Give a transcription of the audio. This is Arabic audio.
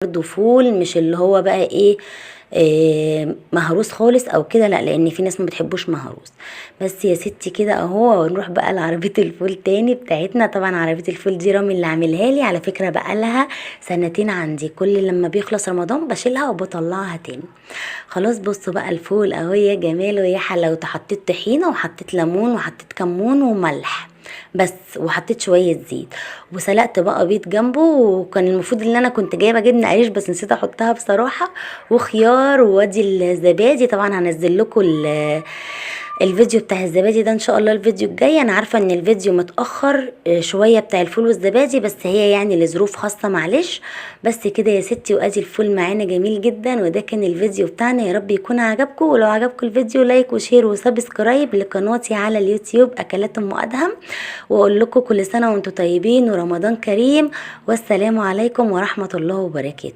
برضو فول مش اللي هو بقى ايه، مهروس خالص او كده، لا، لان في ناس ما بتحبوش مهروس. بس يا ستي كده اهو، ونروح بقى لعربيه الفول تاني بتاعتنا. طبعا عربيه الفول دي رامي اللي عاملها لي، على فكره بقى لها سنتين عندي، كل لما بيخلص رمضان بشيلها وبطلعها تاني. خلاص بصوا بقى الفول اهو، يا جماله ويا حلاوته. حطيت طحينه وحطيت ليمون وحطيت كمون وملح بس، وحطيت شويه زيت، وسلقت بقى بيض جنبه. وكان المفروض ان انا كنت جايبه جبنه قريش بس نسيت احطها بصراحه، وخيار، وادي الزبادي. طبعا هنزل لكم الفيديو بتاع الزبادي ده ان شاء الله الفيديو الجاي. انا عارفه ان الفيديو متاخر شويه بتاع الفول والزبادي، بس هي يعني لظروف خاصه معلش. بس كده يا ستي، وادي الفول معانا جميل جدا. وده كان الفيديو بتاعنا، يا رب يكون عجبكم. ولو عجبكم الفيديو لايك وشير وسبسكرايب لقناتي على اليوتيوب اكلات ام ادهم. واقول لكم كل سنه وانتم طيبين ورمضان كريم، والسلام عليكم ورحمه الله وبركاته.